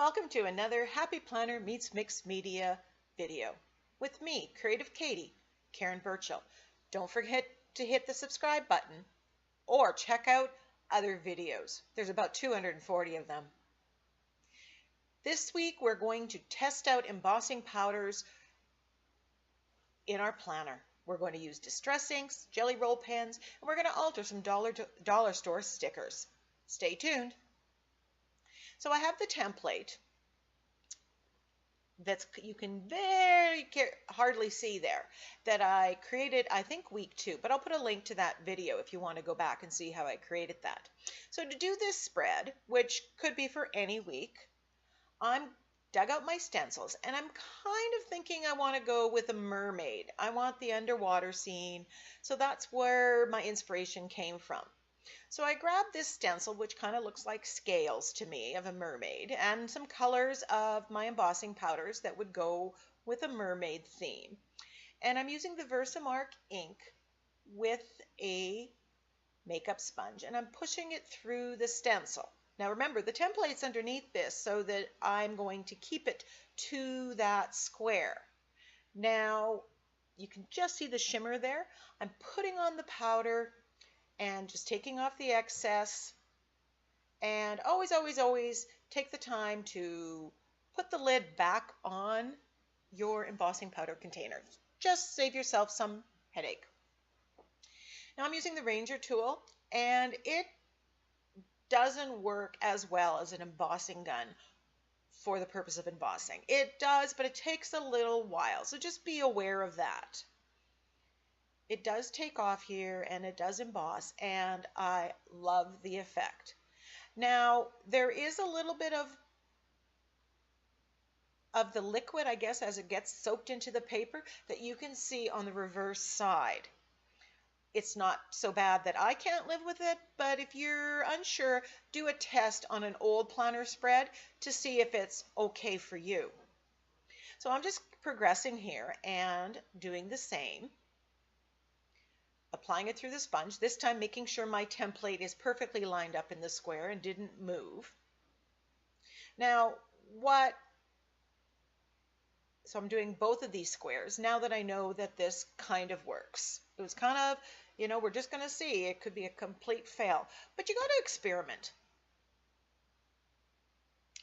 Welcome to another Happy Planner Meets Mixed Media video with me, Creative Katie, Karen Burchill. Don't forget to hit the subscribe button or check out other videos. There's about 240 of them. This week we're going to test out embossing powders in our planner. We're going to use distress inks, jelly roll pens, and we're going to alter some dollar store stickers. Stay tuned. So I have the template that's you can hardly see there that I created, I think week 2, but I'll put a link to that video if you want to go back and see how I created that. So to do this spread, which could be for any week, I'm dug out my stencils and I'm kind of thinking I want to go with a mermaid. I want the underwater scene, so that's where my inspiration came from. So I grabbed this stencil, which kind of looks like scales to me of a mermaid, and some colors of my embossing powders that would go with a mermaid theme. And I'm using the Versamark ink with a makeup sponge, and I'm pushing it through the stencil. Now remember, the template's underneath this so that I'm going to keep it to that square. Now you can just see the shimmer there. I'm putting on the powder and just taking off the excess, and always take the time to put the lid back on your embossing powder container. Just save yourself some headache. Now I'm using the Ranger tool, and it doesn't work as well as an embossing gun for the purpose of embossing. It does, but it takes a little while, so just be aware of that. It does take off here and it does emboss, and I love the effect. Now there is a little bit of the liquid, I guess, as it gets soaked into the paper that you can see on the reverse side. It's not so bad that I can't live with it, but if you're unsure, do a test on an old planner spread to see if it's okay for you. So I'm just progressing here and doing the same. Applying it through the sponge, this time making sure my template is perfectly lined up in the square and didn't move. Now, so I'm doing both of these squares now that I know that this kind of works. It was kind of, we're just going to see. It could be a complete fail, but you got to experiment.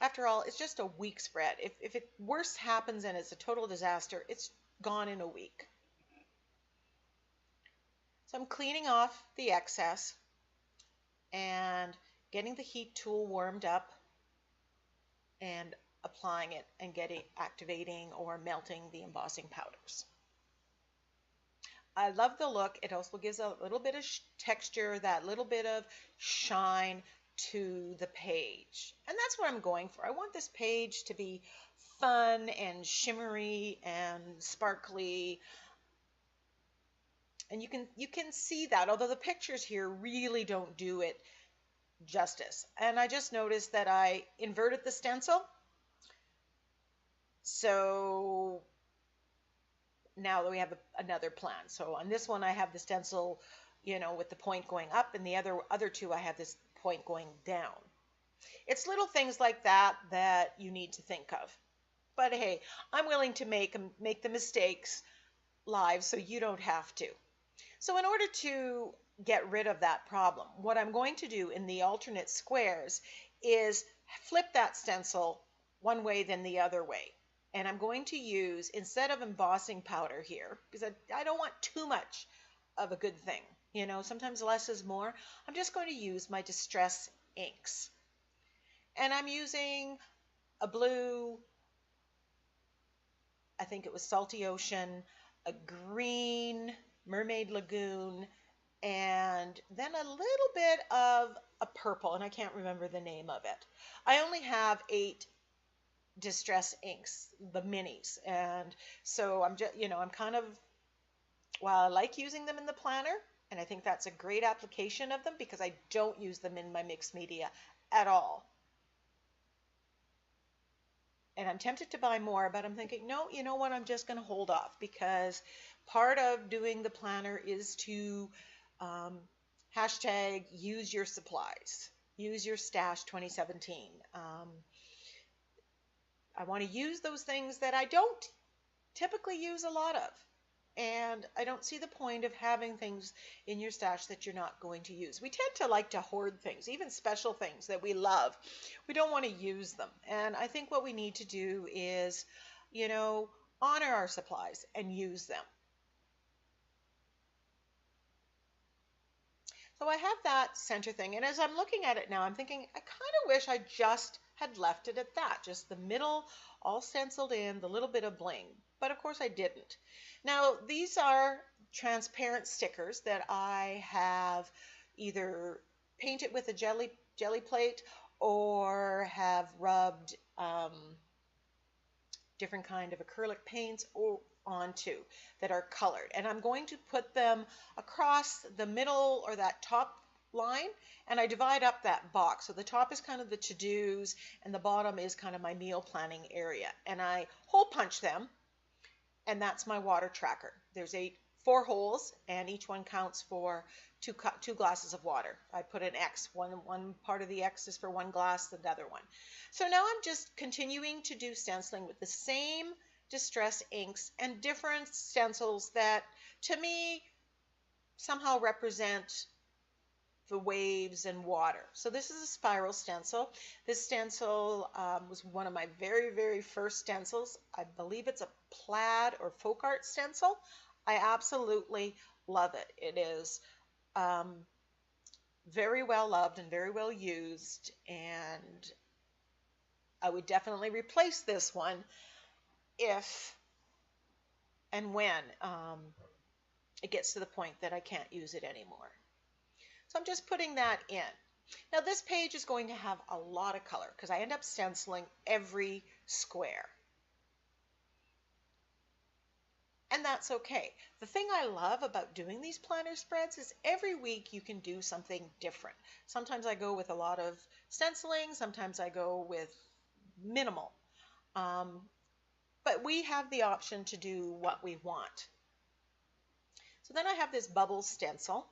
After all, it's just a week spread. If it worse happens and it's a total disaster, it's gone in a week. So I'm cleaning off the excess and getting the heat tool warmed up and applying it and activating or melting the embossing powders. I love the look. It also gives a little bit of texture, that little bit of shine to the page. And that's what I'm going for. I want this page to be fun and shimmery and sparkly. And you can see that, although the pictures here really don't do it justice. And I just noticed that I inverted the stencil. So now that we have another plan. So on this one I have the stencil, with the point going up, and the other two I have this point going down. It's little things like that that you need to think of. But hey, I'm willing to make the mistakes live so you don't have to. So in order to get rid of that problem, what I'm going to do in the alternate squares is flip that stencil one way then the other way. And I'm going to use, instead of embossing powder here, because I don't want too much of a good thing, sometimes less is more, I'm just going to use my distress inks. And I'm using a blue, I think it was Salty Ocean, a green Mermaid Lagoon, and then a little bit of a purple, and I can't remember the name of it. I only have 8 distress inks, the minis, and so I'm just, I'm kind of, while I like using them in the planner, and I think that's a great application of them because I don't use them in my mixed media at all. And I'm tempted to buy more, but I'm thinking, no, you know what, I'm just going to hold off, because part of doing the planner is to hashtag use your supplies, use your stash 2017. I want to use those things that I don't typically use a lot of. And I don't see the point of having things in your stash that you're not going to use. We tend to like to hoard things, even special things that we love. We don't want to use them. And I think what we need to do is, honor our supplies and use them. So I have that center thing. And as I'm looking at it now, I'm thinking, I kind of wish I just had left it at that. Just the middle, all stenciled in, the little bit of bling. But of course I didn't. Now, these are transparent stickers that I have either painted with a jelly plate or have rubbed different kind of acrylic paints onto that are colored. And I'm going to put them across the middle or that top line, and I divide up that box. So the top is kind of the to-dos and the bottom is kind of my meal planning area. And I hole punch them, and that's my water tracker. There's 4 holes, and each one counts for 2 glasses of water. I put an X. One part of the X is for 1 glass, the other one. So now I'm just continuing to do stenciling with the same distress inks and different stencils that, to me, somehow represent the waves and water. So this is a spiral stencil. This stencil was one of my very, very first stencils. I believe it's a plaid or folk art stencil. I absolutely love it. It is very well loved and very well used, and I would definitely replace this one if and when it gets to the point that I can't use it anymore. So I'm just putting that in. Now this page is going to have a lot of color because I end up stenciling every square. And that's okay. The thing I love about doing these planner spreads is every week you can do something different. Sometimes I go with a lot of stenciling, sometimes I go with minimal. But we have the option to do what we want. So then I have this bubble stencil.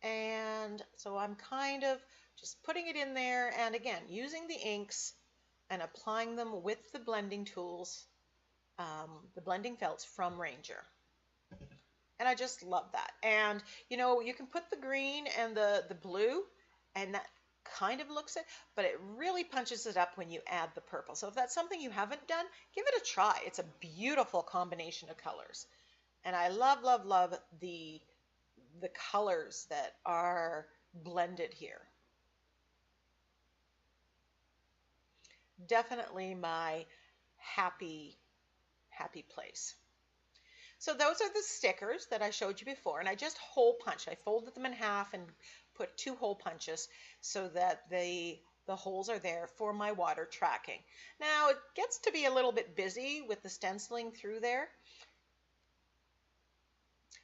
And so I'm kind of just putting it in there and again using the inks and applying them with the blending tools, the blending felts from Ranger. And I just love that. And you can put the green and the blue, and that kind of looks it, but it really punches it up when you add the purple. So if that's something you haven't done, give it a try. It's a beautiful combination of colors. And I love, love, love the colors that are blended here. Definitely my happy place. So those are the stickers that I showed you before, and I just hole punched. I folded them in half and put 2 hole punches so that the holes are there for my water tracking. Now it gets to be a little bit busy with the stenciling through there.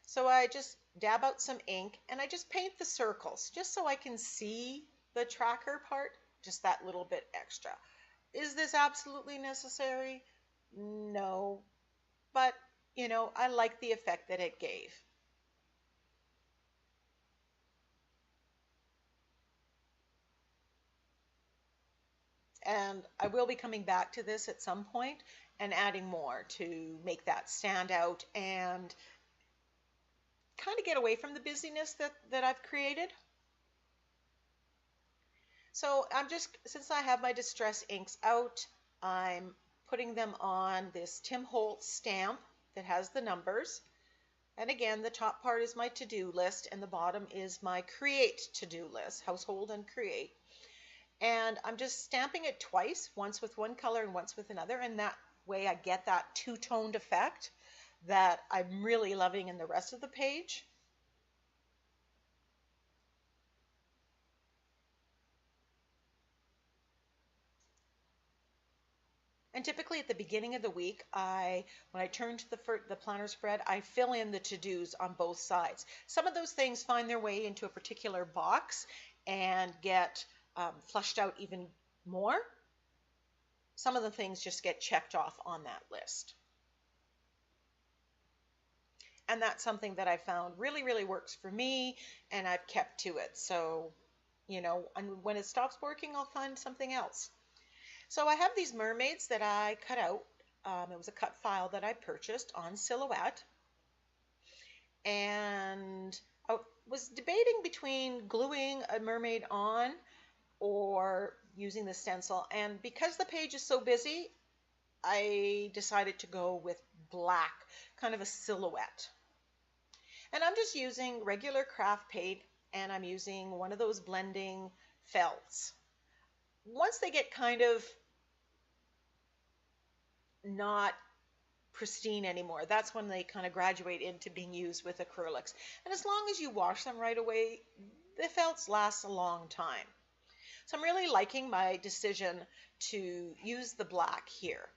So I just dab out some ink and I just paint the circles just so I can see the tracker part, just that little bit extra. Is this absolutely necessary? No, but I like the effect that it gave. And I will be coming back to this at some point and adding more to make that stand out and kind of get away from the busyness that I've created. So since I have my distress inks out, I'm putting them on this Tim Holtz stamp that has the numbers. And again, the top part is my to-do list and the bottom is my create to-do list, household and create. And I'm just stamping it twice, once with one color and once with another, and that way I get that two-toned effect that I'm really loving in the rest of the page. And typically at the beginning of the week, when I turn to the planner spread, I fill in the to-dos on both sides. Some of those things find their way into a particular box and get flushed out even more. Some of the things just get checked off on that list. And that's something that I found really, really works for me, and I've kept to it. So, and when it stops working, I'll find something else. So I have these mermaids that I cut out. It was a cut file that I purchased on Silhouette. And I was debating between gluing a mermaid on or using the stencil. And because the page is so busy, I decided to go with black, kind of a silhouette. And I'm just using regular craft paint, and I'm using one of those blending felts. Once they get kind of not pristine anymore, that's when they kind of graduate into being used with acrylics. And as long as you wash them right away, the felts last a long time. So I'm really liking my decision to use the black here.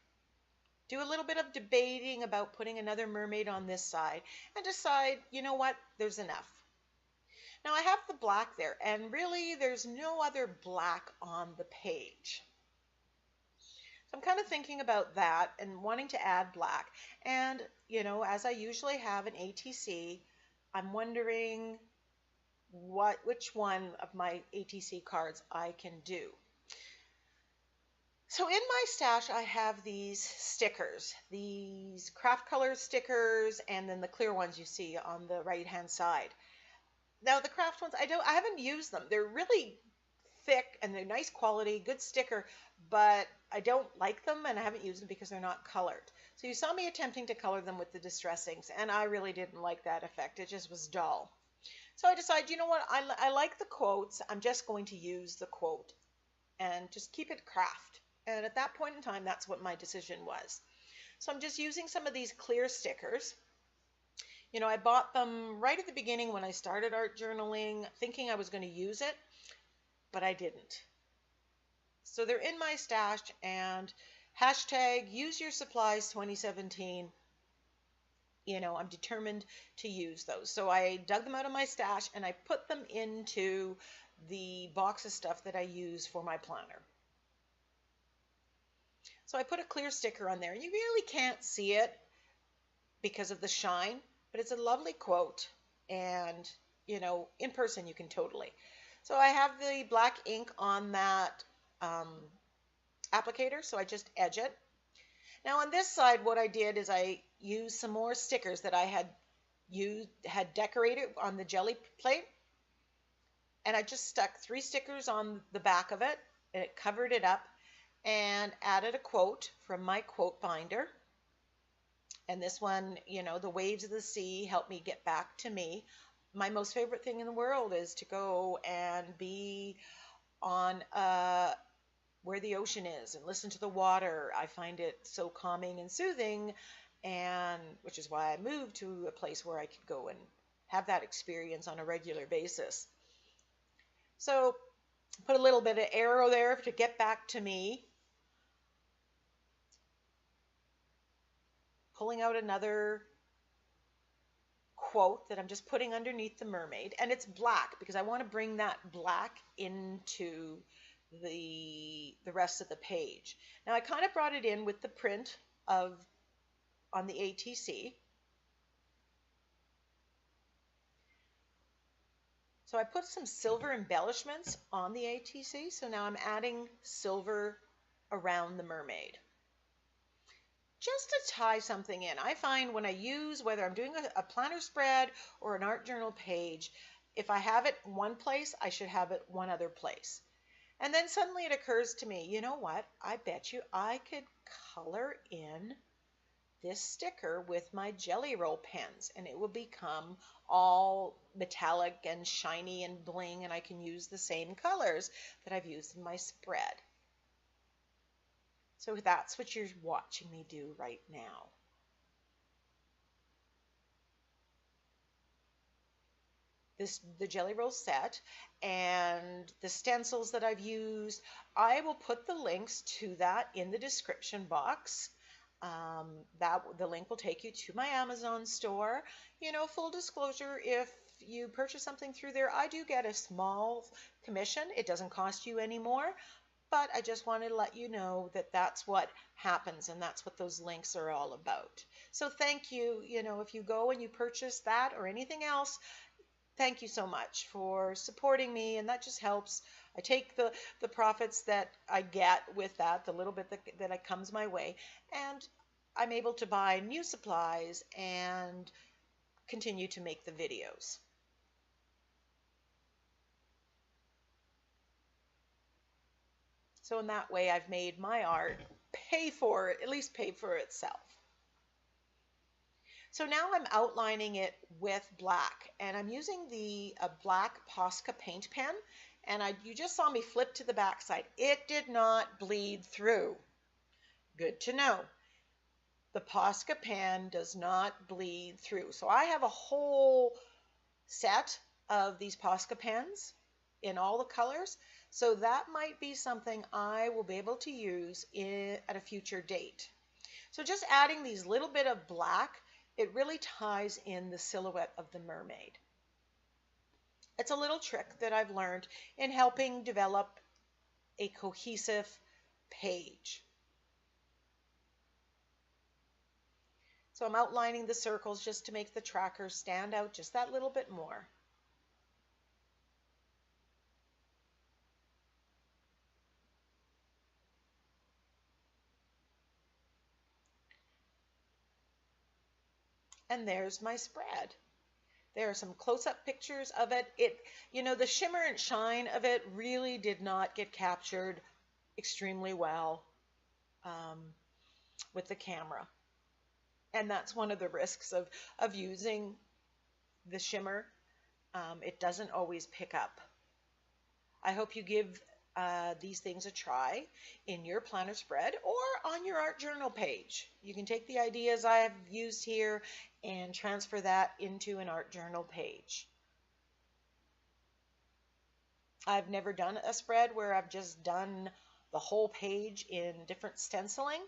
Do a little bit of debating about putting another mermaid on this side and decide, you know what, there's enough. Now I have the black there, and really there's no other black on the page. So I'm kind of thinking about that and wanting to add black. And, you know, as I usually have an ATC, I'm wondering which one of my ATC cards I can do. So in my stash, I have these stickers, these craft color stickers, and then the clear ones you see on the right-hand side. Now the craft ones, I haven't used them. They're really thick and they're nice quality, good sticker, but I don't like them and I haven't used them because they're not colored. So you saw me attempting to color them with the Distress Inks, and I really didn't like that effect. It just was dull. So I decided, you know what, I like the quotes. I'm just going to use the quote and just keep it craft. And at that point in time, that's what my decision was. So I'm just using some of these clear stickers. You know, I bought them right at the beginning when I started art journaling, thinking I was going to use it, but I didn't. So they're in my stash, and hashtag use your supplies 2017. You know, I'm determined to use those. So I dug them out of my stash and I put them into the box of stuff that I use for my planner. So I put a clear sticker on there, and you really can't see it because of the shine, but it's a lovely quote, and, you know, in person you can totally. So I have the black ink on that applicator, so I just edge it. Now on this side, what I did is I used some more stickers that I had decorated on the jelly plate, and I just stuck 3 stickers on the back of it, and it covered it up, and added a quote from my quote binder. And this one, you know, the waves of the sea help me get back to me. My most favorite thing in the world is to go and be on where the ocean is and listen to the water. I find it so calming and soothing, and which is why I moved to a place where I could go and have that experience on a regular basis. So put a little bit of arrow there to get back to me. Pulling out another quote that I'm just putting underneath the mermaid, and it's black because I want to bring that black into the rest of the page. Now I kind of brought it in with the print on the ATC. So I put some silver embellishments on the ATC, so now I'm adding silver around the mermaid, just to tie something in. I find when I use, whether I'm doing a planner spread or an art journal page, if I have it one place, I should have it one other place. And then suddenly it occurs to me, you know what? I bet you I could color in this sticker with my Jelly Roll pens, and it will become all metallic and shiny and bling, and I can use the same colors that I've used in my spread. So that's what you're watching me do right now. The Jelly Roll set and the stencils that I've used, I will put the links to that in the description box. The link will take you to my Amazon store. You know, full disclosure, if you purchase something through there, I do get a small commission. It doesn't cost you any more. But I just wanted to let you know that that's what happens, and that's what those links are all about. So thank you. You know, if you go and you purchase that or anything else, thank you so much for supporting me, and that just helps I take the profits that I get with that, the little bit that comes my way, and I'm able to buy new supplies and continue to make the videos. So in that way, I've made my art at least pay for itself. So now I'm outlining it with black, and I'm using the black Posca paint pen, and you just saw me flip to the back side. It did not bleed through. Good to know. The Posca pen does not bleed through. So I have a whole set of these Posca pens in all the colors. So that might be something I will be able to use at a future date. So just adding these little bit of black, it really ties in the silhouette of the mermaid. It's a little trick that I've learned in helping develop a cohesive page. So I'm outlining the circles just to make the trackers stand out just that little bit more. And there's my spread. There are some close-up pictures of it. The shimmer and shine of it really did not get captured extremely well with the camera. And that's one of the risks of using the shimmer. It doesn't always pick up. I hope you give these things a try in your planner spread or on your art journal page. You can take the ideas I have used here and transfer that into an art journal page. I've never done a spread where I've just done the whole page in different stenciling,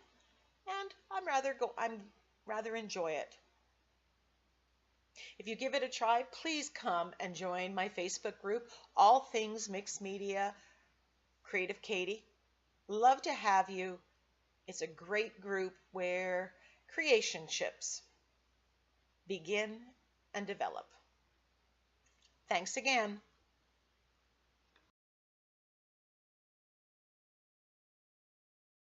and I'm rather enjoy it. If you give it a try, please come and join my Facebook group, All Things Mixed Media Creative Katie. Love to have you. It's a great group where creationships begin and develop. Thanks again.